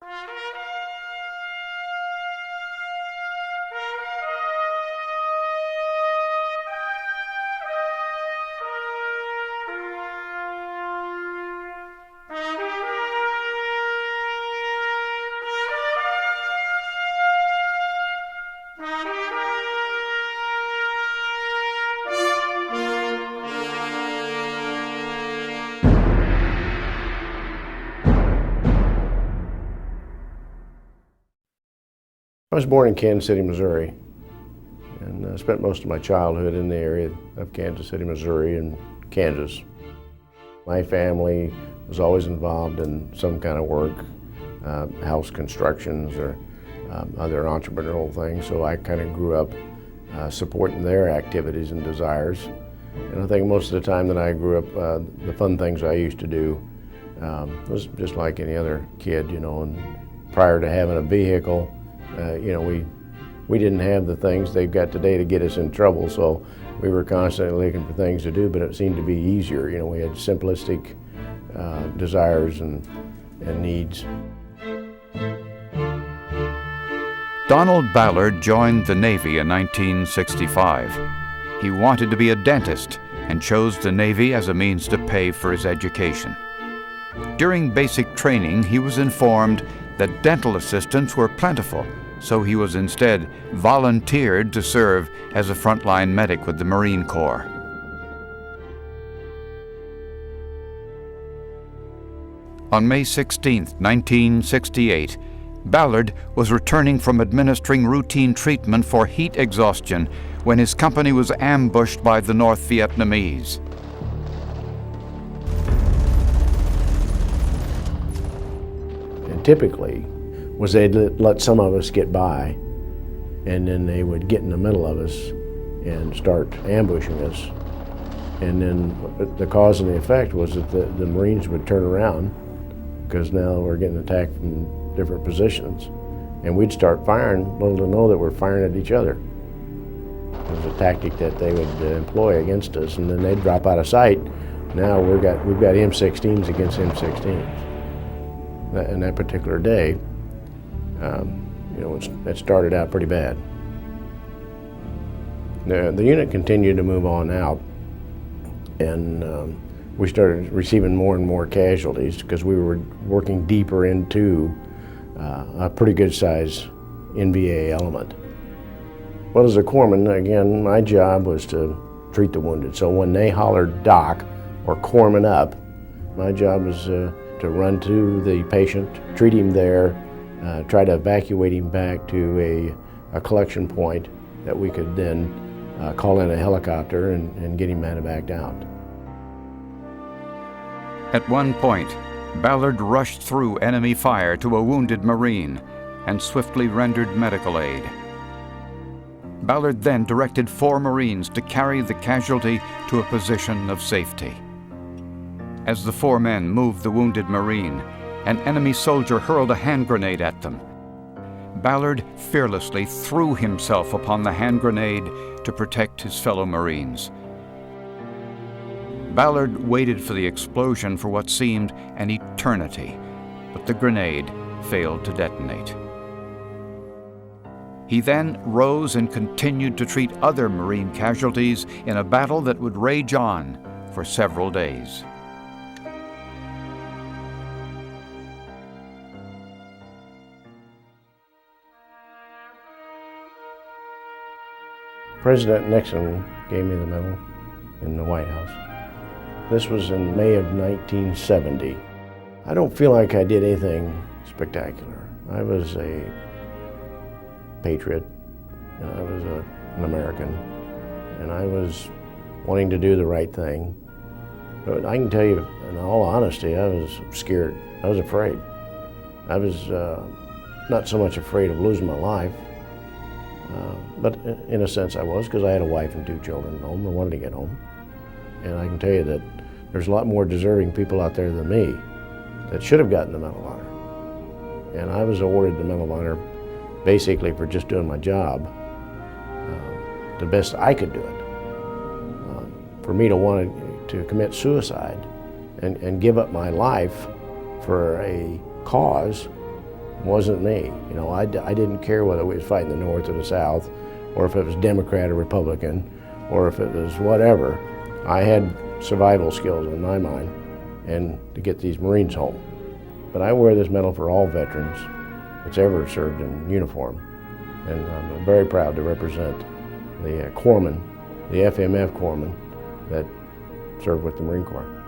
I was born in Kansas City, Missouri, and spent most of my childhood in the area of Kansas City, Missouri, and Kansas. My family was always involved in some kind of work, house constructions or other entrepreneurial things, so I kind of grew up supporting their activities and desires. And I think most of the time that I grew up, the fun things I used to do was just like any other kid, you know, and prior to having a vehicle, you know, we didn't have the things they've got today to get us in trouble, so we were constantly looking for things to do, but it seemed to be easier. You know, we had simplistic desires and needs. Donald Ballard joined the Navy in 1965. He wanted to be a dentist and chose the Navy as a means to pay for his education. During basic training, he was informed that dental assistants were plentiful, so he was instead volunteered to serve as a frontline medic with the Marine Corps. On May 16, 1968, Ballard was returning from administering routine treatment for heat exhaustion when his company was ambushed by the North Vietnamese. And typically was they'd let some of us get by, and then they would get in the middle of us and start ambushing us. And then the cause and the effect was that the Marines would turn around, because now we're getting attacked from different positions, and we'd start firing, little to know that we're firing at each other. It was a tactic that they would employ against us, and then they'd drop out of sight. Now we've got M16s against M16s. And that particular day, you know, it started out pretty bad. The unit continued to move on out, and we started receiving more and more casualties because we were working deeper into a pretty good size NVA element. Well, as a corpsman, again, my job was to treat the wounded. So when they hollered doc or corpsman up, my job was to run to the patient, treat him there, try to evacuate him back to a collection point that we could then call in a helicopter and get him medevaced out. At one point, Ballard rushed through enemy fire to a wounded Marine and swiftly rendered medical aid. Ballard then directed 4 Marines to carry the casualty to a position of safety. As the 4 men moved the wounded Marine, an enemy soldier hurled a hand grenade at them. Ballard fearlessly threw himself upon the hand grenade to protect his fellow Marines. Ballard waited for the explosion for what seemed an eternity, but the grenade failed to detonate. He then rose and continued to treat other Marine casualties in a battle that would rage on for several days. President Nixon gave me the medal in the White House. This was in May of 1970. I don't feel like I did anything spectacular. I was a patriot, and I was an American, and I was wanting to do the right thing. But I can tell you, in all honesty, I was scared. I was afraid. I was not so much afraid of losing my life, but in a sense I was, because I had a wife and 2 children at home. I wanted to get home. And I can tell you that there's a lot more deserving people out there than me that should have gotten the Medal of Honor. And I was awarded the Medal of Honor basically for just doing my job the best I could do it. For me to want to commit suicide and give up my life for a cause wasn't me. You know, I didn't care whether we was fighting the North or the South, or if it was Democrat or Republican, or if it was whatever. I had survival skills in my mind, and to get these Marines home. But I wear this medal for all veterans that's ever served in uniform, and I'm very proud to represent the corpsmen, the FMF corpsmen that served with the Marine Corps.